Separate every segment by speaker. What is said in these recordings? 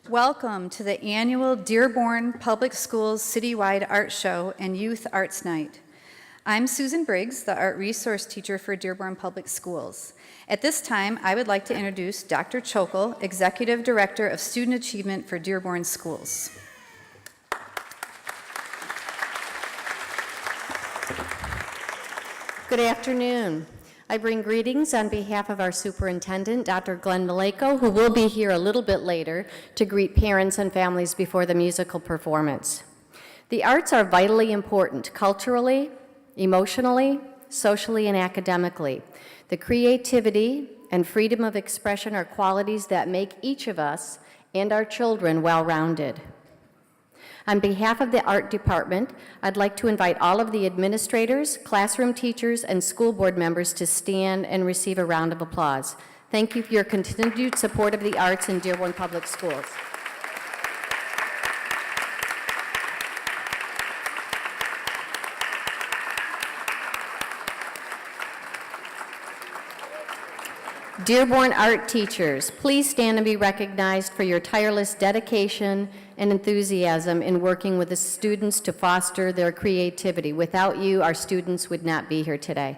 Speaker 1: Welcome to the annual Dearborn Public Schools Citywide Art Show and Youth Arts Night. I'm Susan Briggs, the art resource teacher for Dearborn Public Schools. At this time, I would like to introduce Dr. Chochol, Executive Director of Student Achievement for Dearborn Schools.
Speaker 2: Good afternoon. I bring greetings on behalf of our superintendent, Dr. Glenn Maleko, who will be here a little bit later to greet parents and families before the musical performance. The arts are vitally important culturally, emotionally, socially, and academically. The creativity and freedom of expression are qualities that make each of us and our children well-rounded. On behalf of the art department, I'd like to invite all of the administrators, classroom teachers, and school board members to stand and receive a round of applause. Thank you for your continued support of the arts in Dearborn Public Schools. Dearborn art teachers, please stand and be recognized for your tireless dedication and enthusiasm in working with the students to foster their creativity. Without you, our students would not be here today.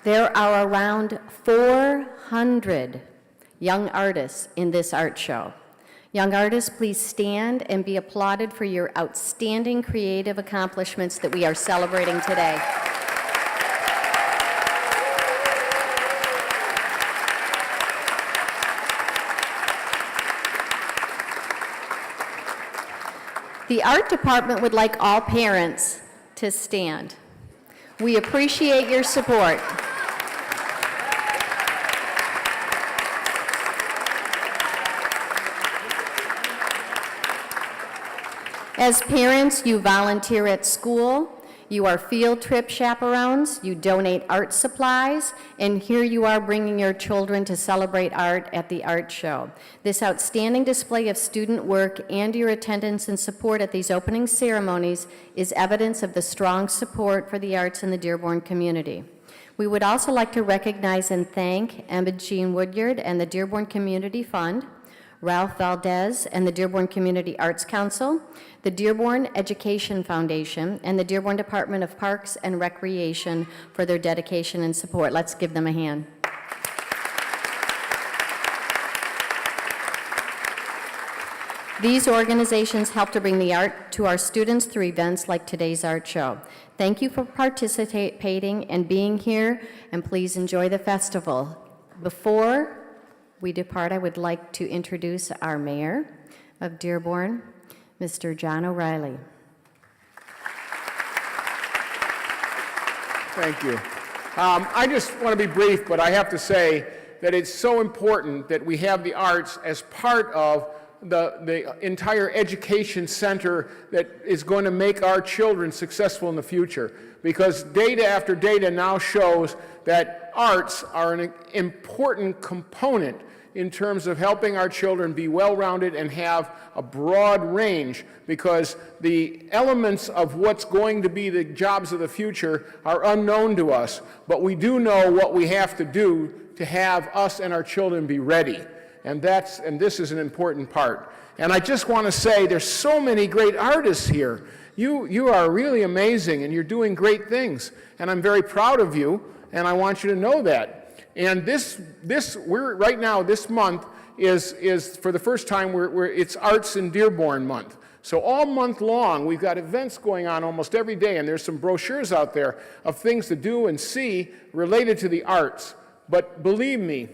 Speaker 2: There are around 400 young artists in this art show. Young artists, please stand and be applauded for your outstanding creative accomplishments that we are celebrating today. The art department would like all parents to stand. We appreciate your support. As parents, you volunteer at school, you are field trip chaperones, you donate art supplies, and here you are bringing your children to celebrate art at the art show. This outstanding display of student work and your attendance and support at these opening ceremonies is evidence of the strong support for the arts in the Dearborn community. We would also like to recognize and thank Emma Jean Woodyard and the Dearborn Community Fund, Ralph Valdez and the Dearborn Community Arts Council, the Dearborn Education Foundation, and the Dearborn Department of Parks and Recreation for their dedication and support. Let's give them a hand. These organizations help to bring the art to our students through events like today's art show. Thank you for participating and being here, and please enjoy the festival. Before we depart, I would like to introduce our mayor of Dearborn, Mr. John O'Reilly.
Speaker 3: Thank you. I just want to be brief, but I have to say that it's so important that we have the arts as part of the entire education center that is going to make our children successful in the future. Because data after data now shows that arts are an important component in terms of helping our children be well-rounded and have a broad range, because the elements of what's going to be the jobs of the future are unknown to us, but we do know what we have to do to have us and our children be ready. And this is an important part. And I just want to say there's so many great artists here. You are really amazing, and you're doing great things. And I'm very proud of you, and I want you to know that. And we're right now, this month is for the first time, it's Arts in Dearborn month. So all month long, we've got events going on almost every day, and there's some brochures out there of things to do and see related to the arts. But believe me,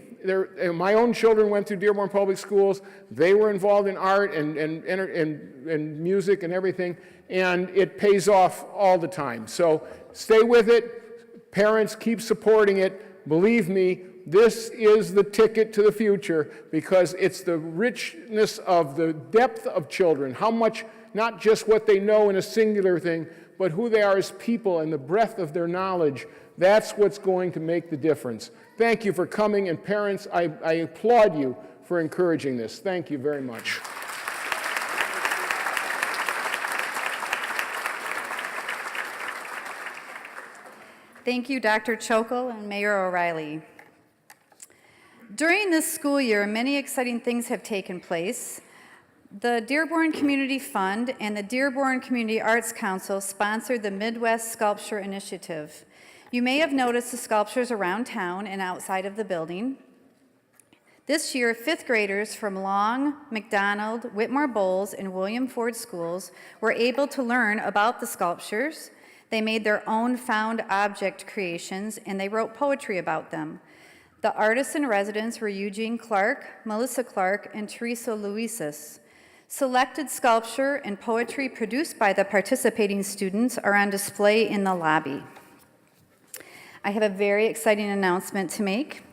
Speaker 3: my own children went through Dearborn Public Schools. They were involved in art and music and everything, and it pays off all the time. So stay with it. Parents, keep supporting it. Believe me, this is the ticket to the future, because it's the richness of the depth of children, how much, not just what they know in a singular thing, but who they are as people and the breadth of their knowledge. That's what's going to make the difference. Thank you for coming, and parents, I applaud you for encouraging this. Thank you very much.
Speaker 1: Thank you, Dr. Chochol and Mayor O'Reilly. During this school year, many exciting things have taken place. The Dearborn Community Fund and the Dearborn Community Arts Council sponsored the Midwest Sculpture Initiative. You may have noticed the sculptures around town and outside of the building. This year, fifth graders from Long, McDonald, Whitmore Bowles, and William Ford schools were able to learn about the sculptures. They made their own found object creations, and they wrote poetry about them. The artists in residence were Eugene Clark, Melissa Clark, and Teresa Luisis. Selected sculpture and poetry produced by the participating students are on display in the lobby. I have a very exciting announcement to make.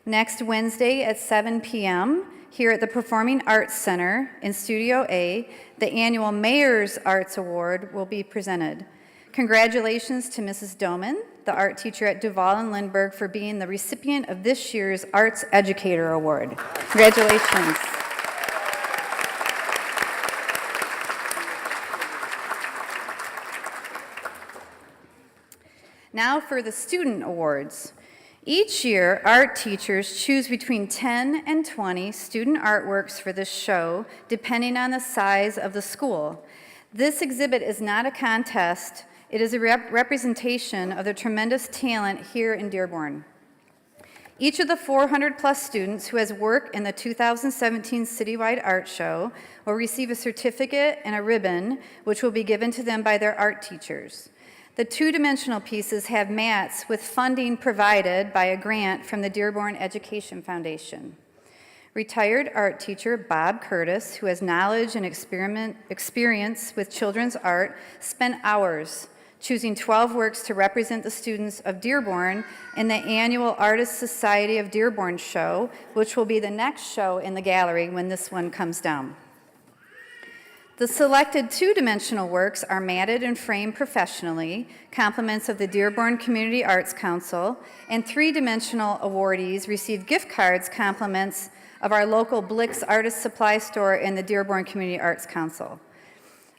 Speaker 1: Next Wednesday at 7 p.m., here at the Performing Arts Center in Studio A, the annual Mayor's Arts Award will be presented. Congratulations to Mrs. Doman, the art teacher at Duval and Lindbergh, for being the recipient of this year's Arts Educator Award. Congratulations. Now for the student awards. Each year, art teachers choose between 10 and 20 student artworks for this show, depending on the size of the school. This exhibit is not a contest. It is a representation of the tremendous talent here in Dearborn. Each of the 400-plus students who has worked in the 2017 Citywide Art Show will receive a certificate and a ribbon, which will be given to them by their art teachers. The two-dimensional pieces have mats with funding provided by a grant from the Dearborn Education Foundation. Retired art teacher Bob Curtis, who has knowledge and experience with children's art, spent hours choosing 12 works to represent the students of Dearborn in the annual Artists Society of Dearborn show, which will be the next show in the gallery when this one comes down. The selected two-dimensional works are matted and framed professionally, compliments of the Dearborn Community Arts Council, and three-dimensional awardees receive gift cards, compliments of our local Blix Artist Supply Store and the Dearborn Community Arts Council.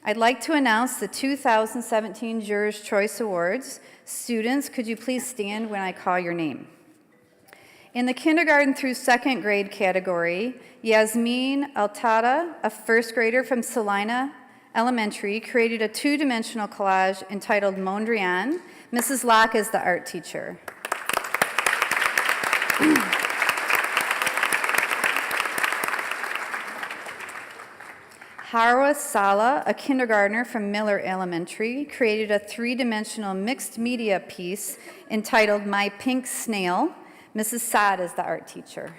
Speaker 1: I'd like to announce the 2017 Juror's Choice Awards. Students, could you please stand when I call your name? In the kindergarten through second grade category, Yasmin Altada, a first grader from Salina Elementary, created a two-dimensional collage entitled Mondrian. Mrs. Locke is the art teacher. Harwa Sala, a kindergartner from Miller Elementary, created a three-dimensional mixed media piece entitled My Pink Snail. Mrs. Saad is the art teacher.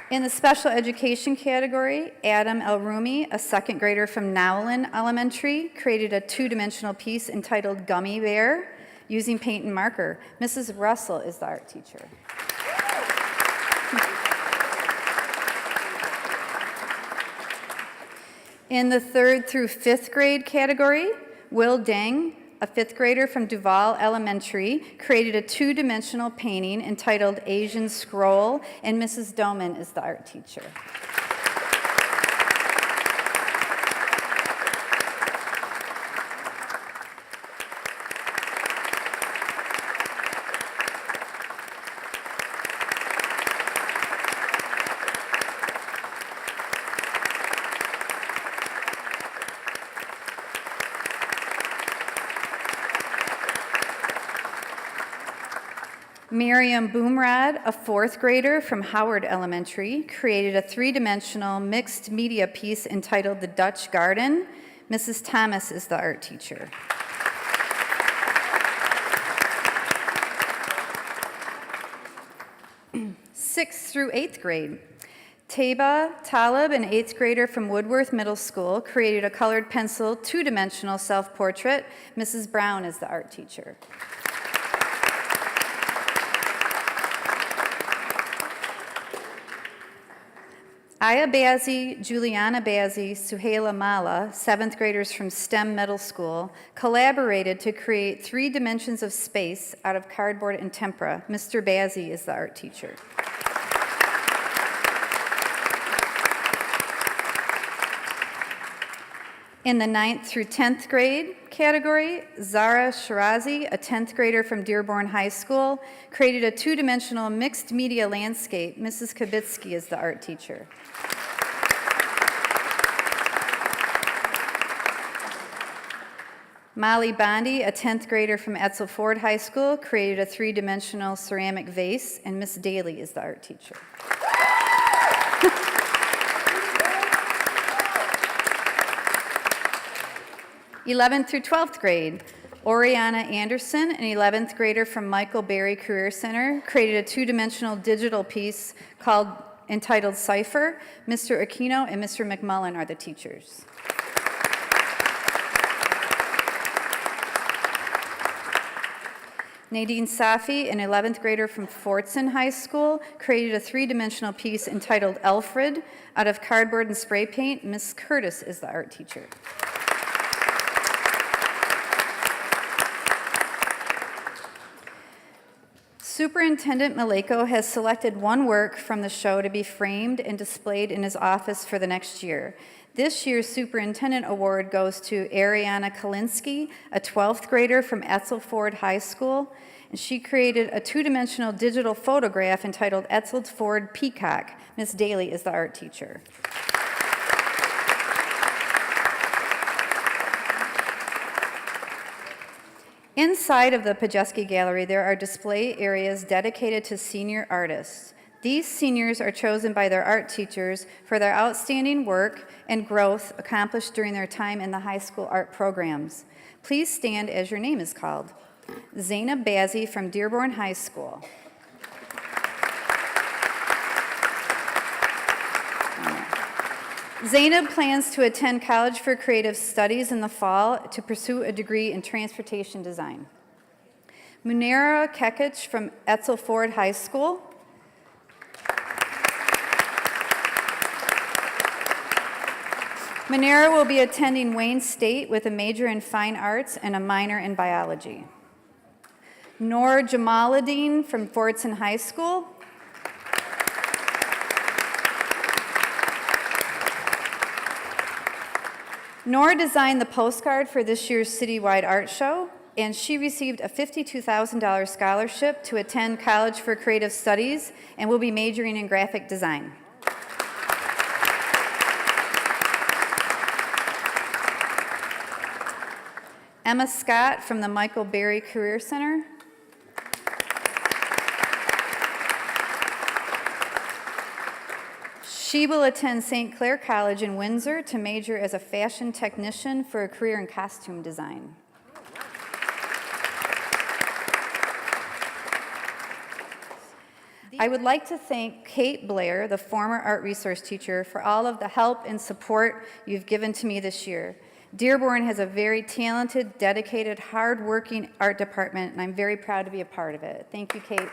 Speaker 1: In the special education category, Adam El-Rumi, a second grader from Nowlin Elementary, created a two-dimensional piece entitled Gummy Bear using paint and marker. Mrs. Russell is the art teacher. In the third through fifth grade category, Will Deng, a fifth grader from Duval Elementary, created a two-dimensional painting entitled Asian Scroll, and Mrs. Doman is the art teacher. Miriam Boomrad, a fourth grader from Howard Elementary, created a three-dimensional mixed media piece entitled The Dutch Garden. Mrs. Thomas is the art teacher. Sixth through eighth grade. Taba Talib, an eighth grader from Woodworth Middle School, created a colored pencil, two-dimensional self-portrait. Mrs. Brown is the art teacher. Aya Bazzi, Juliana Bazzi, Suhaila Mala, seventh graders from STEM Middle School, collaborated to create 3 dimensions of space out of cardboard and tempera. Mr. Bazzi is the art teacher. In the 9th through 10th grade category, Zara Shirazi, a 10th grader from Dearborn High School, created a two-dimensional mixed media landscape. Mrs. Padzieski is the art teacher. Molly Bondi, a 10th grader from Etzel Ford High School, created a three-dimensional ceramic vase, and Miss Daly is the art teacher. 11th through 12th grade, Oriana Anderson, an 11th grader from Michael Berry Career Center, created a two-dimensional digital piece entitled Cipher. Mr. Aquino and Mr. McMullen are the teachers. Nadine Safi, an 11th grader from Fortson High School, created a three-dimensional piece entitled Alfred out of cardboard and spray paint. Miss Curtis is the art teacher. Superintendent Maleko has selected one work from the show to be framed and displayed in his office for the next year. This year's Superintendent Award goes to Ariana Kalinsky, a 12th grader from Etzel Ford High School, and she created a two-dimensional digital photograph entitled Etzel Ford Peacock. Miss Daly is the art teacher. Inside of the Padzieski Gallery, there are display areas dedicated to senior artists. These seniors are chosen by their art teachers for their outstanding work and growth accomplished during their time in the high school art programs. Please stand as your name is called. Zainab Bazzi from Dearborn High School. Zainab plans to attend College for Creative Studies in the fall to pursue a degree in transportation design. Munera Kekic from Etzel Ford High School. Munera will be attending Wayne State with a major in fine arts and a minor in biology. Noor Jamaluddin from Fortson High School. Noor designed the postcard for this year's citywide art show, and she received a $52,000 scholarship to attend College for Creative Studies and will be majoring in graphic design. Emma Scott from the Michael Berry Career Center. She will attend St. Clair College in Windsor to major as a fashion technician for a career in costume design. I would like to thank Kate Blair, the former art resource teacher, for all of the help and support you've given to me this year. Dearborn has a very talented, dedicated, hard-working art department, and I'm very proud to be a part of it. Thank you, Kate.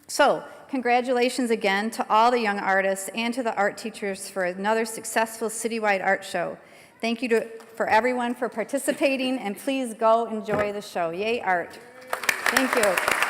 Speaker 1: So, congratulations again to all the young artists and to the art teachers for another successful citywide art show. Thank you for everyone for participating, and please go enjoy the show. Yay, art. Thank you.